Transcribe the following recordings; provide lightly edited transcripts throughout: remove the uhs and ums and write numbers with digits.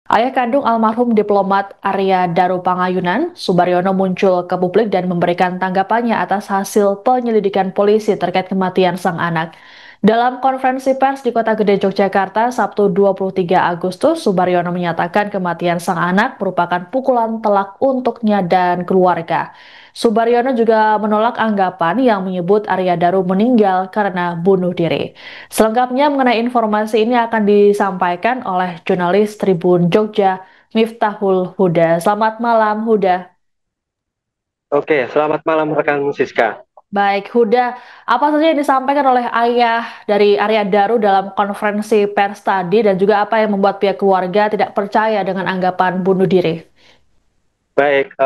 Ayah kandung almarhum diplomat Arya Daru Pangayunan, Subaryono muncul ke publik dan memberikan tanggapannya atas hasil penyelidikan polisi terkait kematian sang anak. Dalam konferensi pers di Kota Gede, Yogyakarta, Sabtu 23 Agustus, Subaryono menyatakan kematian sang anak merupakan pukulan telak untuknya dan keluarga. Subaryono juga menolak anggapan yang menyebut Arya Daru meninggal karena bunuh diri. Selengkapnya mengenai informasi ini akan disampaikan oleh jurnalis Tribun Jogja, Miftahul Huda. Selamat malam, Huda. Oke, selamat malam rekan Siska. Baik, Huda, apa saja yang disampaikan oleh ayah dari Arya Daru dalam konferensi pers tadi dan juga apa yang membuat pihak keluarga tidak percaya dengan anggapan bunuh diri? Baik,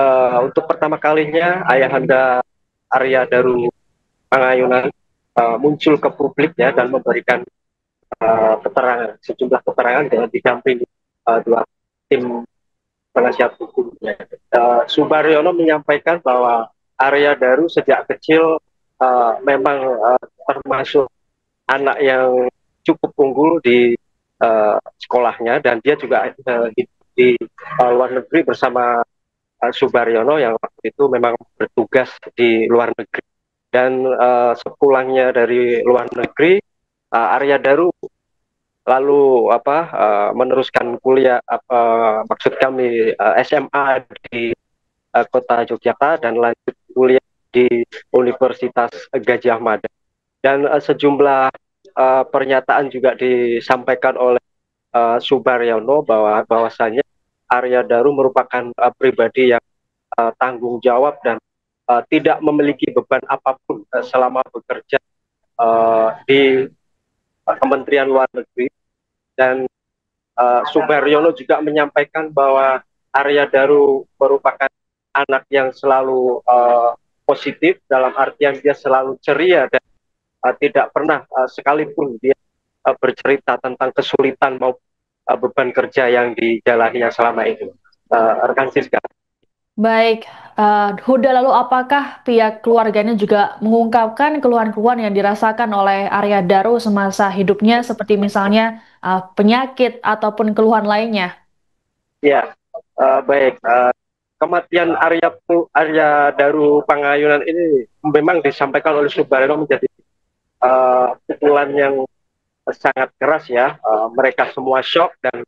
untuk pertama kalinya Ayahanda Arya Daru Pangayunan muncul ke publik ya dan memberikan keterangan, sejumlah keterangan dengan didampingi dua tim penasihat hukum. Ya. Subaryono menyampaikan bahwa Arya Daru sejak kecil memang termasuk anak yang cukup unggul di sekolahnya dan dia juga di luar negeri bersama Subaryono yang waktu itu memang bertugas di luar negeri dan sepulangnya dari luar negeri Arya Daru lalu meneruskan kuliah maksud kami SMA di kota Yogyakarta dan lanjut kuliah di Universitas Gadjah Mada dan sejumlah pernyataan juga disampaikan oleh Subaryono bahwasanya Arya Daru merupakan pribadi yang tanggung jawab dan tidak memiliki beban apapun selama bekerja di Kementerian Luar Negeri dan Subaryono juga menyampaikan bahwa Arya Daru merupakan anak yang selalu positif dalam artian dia selalu ceria dan tidak pernah sekalipun dia bercerita tentang kesulitan maupun beban kerja yang dijalaninya selama ini. Rekan Siska. Baik, Huda, lalu apakah pihak keluarganya juga mengungkapkan keluhan-keluhan yang dirasakan oleh Arya Daru semasa hidupnya, seperti misalnya penyakit ataupun keluhan lainnya? Ya, baik. Kematian Arya Daru Pangayunan ini memang disampaikan oleh Subaryono menjadi pukulan yang sangat keras ya. Mereka semua shock dan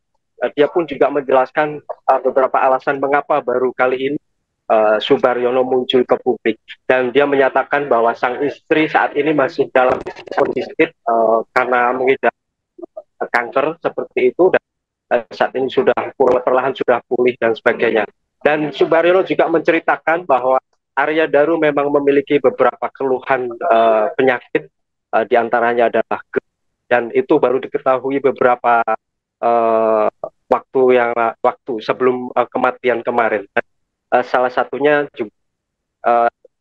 dia pun juga menjelaskan beberapa alasan mengapa baru kali ini Subaryono muncul ke publik dan dia menyatakan bahwa sang istri saat ini masih dalam kondisi fit karena mengidap kanker seperti itu dan saat ini sudah perlahan sudah pulih dan sebagainya. Dan Subaryono juga menceritakan bahwa Arya Daru memang memiliki beberapa keluhan penyakit diantaranya adalah dan itu baru diketahui beberapa uh, waktu sebelum kematian kemarin. Dan, salah satunya juga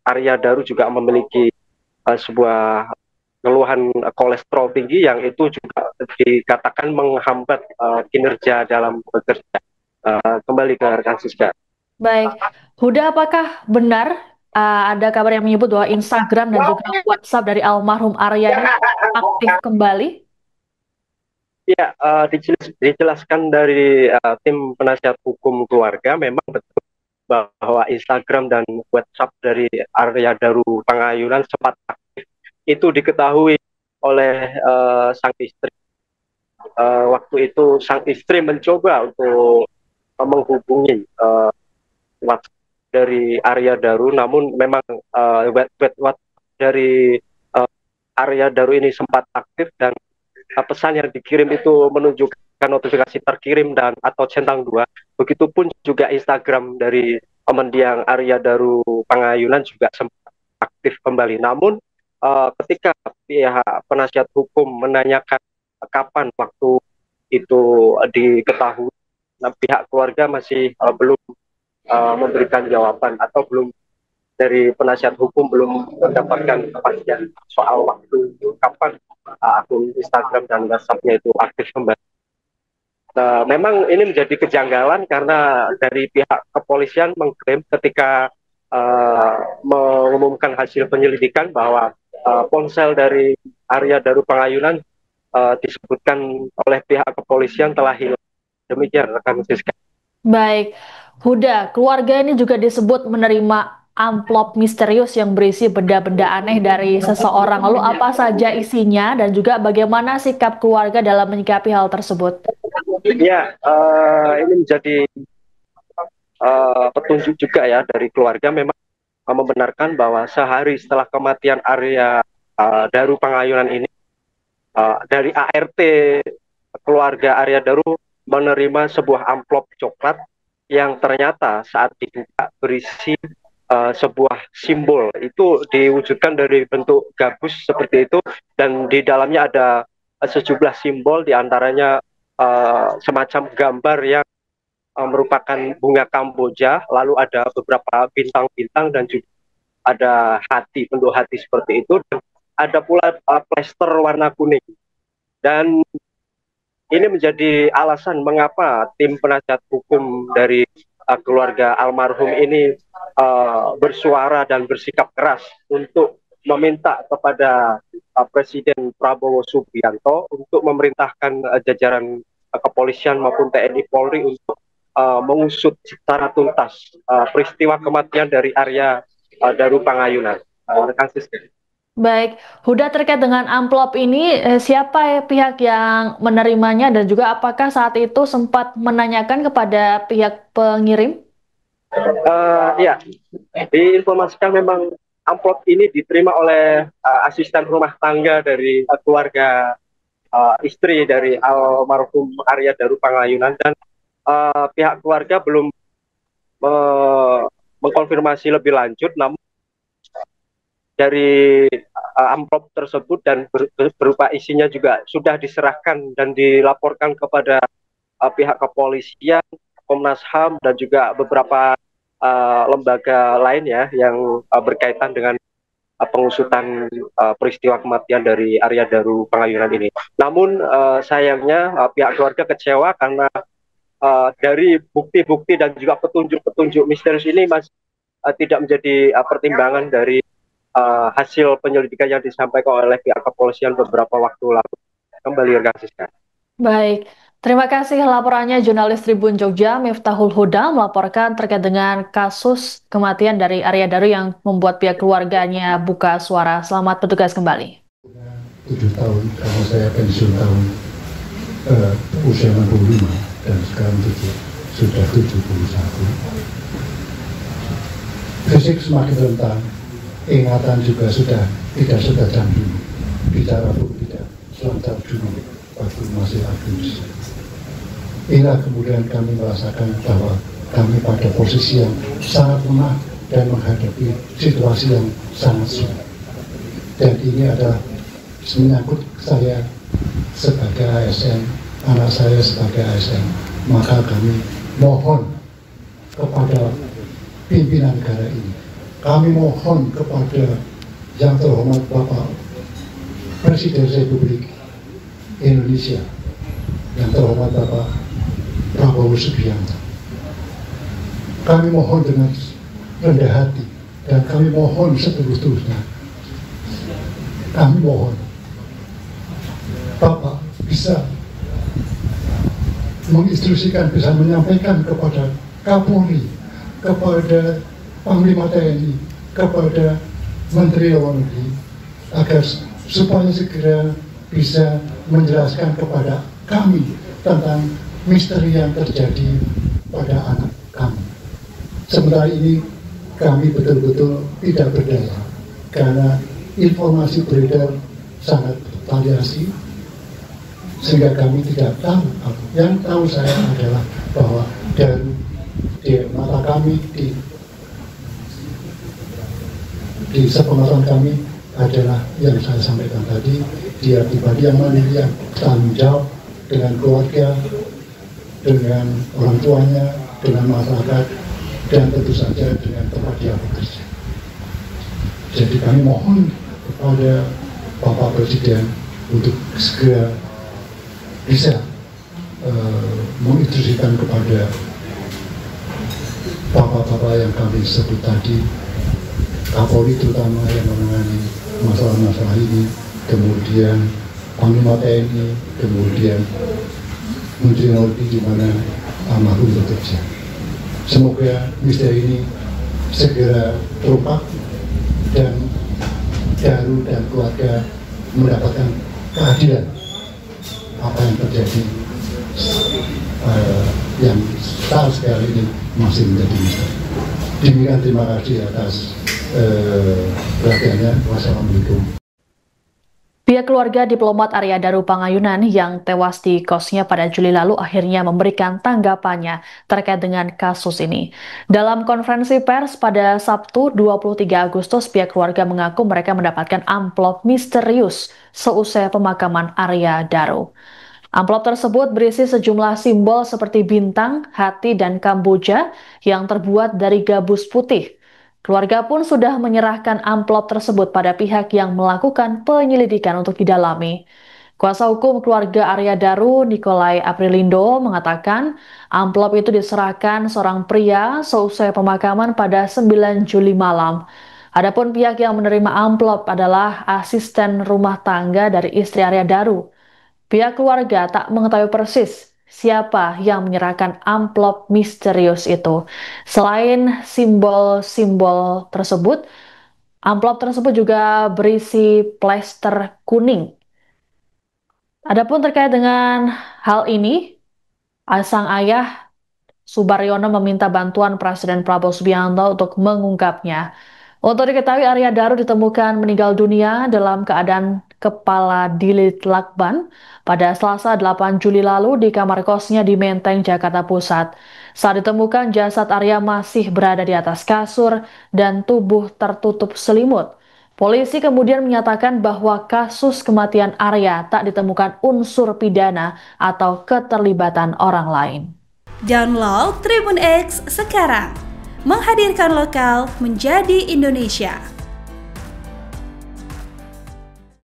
Arya Daru juga memiliki sebuah keluhan kolesterol tinggi yang itu juga dikatakan menghambat kinerja dalam bekerja. Kembali ke rekan Siska. Baik, Huda, apakah benar ada kabar yang menyebut bahwa Instagram dan juga WhatsApp dari almarhum Arya ini aktif kembali? Ya, dijelaskan dari tim penasihat hukum keluarga memang betul bahwa Instagram dan WhatsApp dari Arya Daru Pangayunan sempat aktif. Itu diketahui oleh sang istri. Waktu itu sang istri mencoba untuk menghubungi WhatsApp dari Arya Daru, namun memang WhatsApp dari Arya Daru ini sempat aktif dan pesan yang dikirim itu menunjukkan notifikasi terkirim dan atau centang dua. Begitupun juga Instagram dari mendiang Arya Daru Pangayunan juga sempat aktif kembali. Namun ketika pihak penasihat hukum menanyakan kapan waktu itu diketahui, nah, pihak keluarga masih belum memberikan jawaban atau belum dari penasihat hukum belum mendapatkan kepastian soal waktu kapan akun Instagram dan WhatsApp-nya itu aktif kembali. Nah, memang ini menjadi kejanggalan karena dari pihak kepolisian mengklaim ketika mengumumkan hasil penyelidikan bahwa ponsel dari Arya Daru Pangayunan disebutkan oleh pihak kepolisian telah hilang. Demikian rekan Siska. Baik, Huda, keluarga ini juga disebut menerima amplop misterius yang berisi benda-benda aneh dari seseorang. Lalu apa saja isinya dan juga bagaimana sikap keluarga dalam menyikapi hal tersebut? Ya, ini menjadi petunjuk juga ya dari keluarga, memang membenarkan bahwa sehari setelah kematian Arya Daru Pangayunan ini, dari ART keluarga Arya Daru menerima sebuah amplop coklat yang ternyata saat dibuka berisi sebuah simbol. Itu diwujudkan dari bentuk gabus seperti itu, dan di dalamnya ada sejumlah simbol, diantaranya semacam gambar yang merupakan bunga Kamboja, lalu ada beberapa bintang-bintang dan juga ada hati, bentuk hati seperti itu, dan ada pula plester warna kuning. Dan ini menjadi alasan mengapa tim penasihat hukum dari keluarga almarhum ini bersuara dan bersikap keras untuk meminta kepada Presiden Prabowo Subianto untuk memerintahkan jajaran kepolisian maupun TNI Polri untuk mengusut secara tuntas peristiwa kematian dari Arya Daru Pangayunan. Rekan Siska. Baik, Huda, terkait dengan amplop ini, siapa pihak yang menerimanya dan juga apakah saat itu sempat menanyakan kepada pihak pengirim? Ya, diinformasikan memang amplop ini diterima oleh asisten rumah tangga dari keluarga istri dari almarhum Arya Daru Pangayunan, dan pihak keluarga belum mengkonfirmasi lebih lanjut, namun dari amplop tersebut dan berupa isinya juga sudah diserahkan dan dilaporkan kepada pihak kepolisian, Komnas HAM, dan juga beberapa lembaga lain ya yang berkaitan dengan pengusutan peristiwa kematian dari Arya Daru Pangayunan ini. Namun sayangnya pihak keluarga kecewa karena dari bukti-bukti dan juga petunjuk-petunjuk misterius ini masih tidak menjadi pertimbangan dari hasil penyelidikan yang disampaikan oleh pihak kepolisian beberapa waktu lalu. Kembali rekan Siska. Baik, terima kasih laporannya jurnalis Tribun Jogja Miftahul Huda melaporkan terkait dengan kasus kematian dari Arya Daru yang membuat pihak keluarganya buka suara. Selamat bertugas kembali. 7 tahun karena saya pensiun tahun usia 65 dan sekarang sudah 71. Fisik semakin rentan, ingatan juga sudah tidak setajam dulu, bicara pun tidak selancar dulu waktu masih aktif. Inilah kemudian kami merasakan bahwa kami pada posisi yang sangat lemah dan menghadapi situasi yang sangat sulit. Dan ini adalah menyangkut saya sebagai ASN, anak saya sebagai ASN, maka kami mohon kepada pimpinan negara ini, kami mohon kepada yang terhormat Bapak Presiden Republik Indonesia, yang terhormat Bapak Prabowo Subianto, kami mohon dengan rendah hati dan kami mohon setulus-tulusnya, kami mohon Bapak bisa menginstruksikan, bisa menyampaikan kepada Kapolri, kepada Panglima TNI, kepada Menteri Luar Negeri, agar supaya segera bisa menjelaskan kepada kami tentang misteri yang terjadi pada anak kami. Sementara ini kami betul-betul tidak berdaya karena informasi beredar sangat variasi, sehingga kami tidak tahu. Yang tahu saya adalah bahwa dari di mata kami, di sepengetahuan kami adalah yang saya sampaikan tadi, dia pribadi yang mandiri, yang tanggung jawab dengan keluarga, dengan orang tuanya, dengan masyarakat, dan tentu saja dengan tempat dia bekerja. Jadi kami mohon kepada Bapak Presiden untuk segera bisa menginstruksikan kepada bapak-bapak yang kami sebut tadi, Kapolri terutama yang menangani masalah-masalah ini, kemudian Panglima TNI, kemudian teknologi di mana almarhum bekerja. Semoga misteri ini segera terungkap dan Daru dan keluarga mendapatkan keadilan apa yang terjadi yang tahu sekali ini masih menjadi misteri. Demikian, terima kasih atas perhatiannya. Wassalamualaikum. Pihak keluarga diplomat Arya Daru Pangayunan yang tewas di kosnya pada Juli lalu akhirnya memberikan tanggapannya terkait dengan kasus ini. Dalam konferensi pers pada Sabtu 23 Agustus, pihak keluarga mengaku mereka mendapatkan amplop misterius seusai pemakaman Arya Daru. Amplop tersebut berisi sejumlah simbol seperti bintang, hati, dan kamboja yang terbuat dari gabus putih. Keluarga pun sudah menyerahkan amplop tersebut pada pihak yang melakukan penyelidikan untuk didalami. Kuasa hukum keluarga Arya Daru, Nikolai Aprilindo, mengatakan amplop itu diserahkan seorang pria seusai pemakaman pada 9 Juli malam. Adapun pihak yang menerima amplop adalah asisten rumah tangga dari istri Arya Daru. Pihak keluarga tak mengetahui persis siapa yang menyerahkan amplop misterius itu. Selain simbol-simbol tersebut, amplop tersebut juga berisi plester kuning. Adapun terkait dengan hal ini, sang ayah Subaryono meminta bantuan Presiden Prabowo Subianto untuk mengungkapnya. Untuk diketahui, Arya Daru ditemukan meninggal dunia dalam keadaan kepala dilakban pada Selasa 8 Juli lalu di kamar kosnya di Menteng, Jakarta Pusat. Saat ditemukan, jasad Arya masih berada di atas kasur dan tubuh tertutup selimut. Polisi kemudian menyatakan bahwa kasus kematian Arya tak ditemukan unsur pidana atau keterlibatan orang lain. Download Tribun X sekarang, menghadirkan lokal menjadi Indonesia.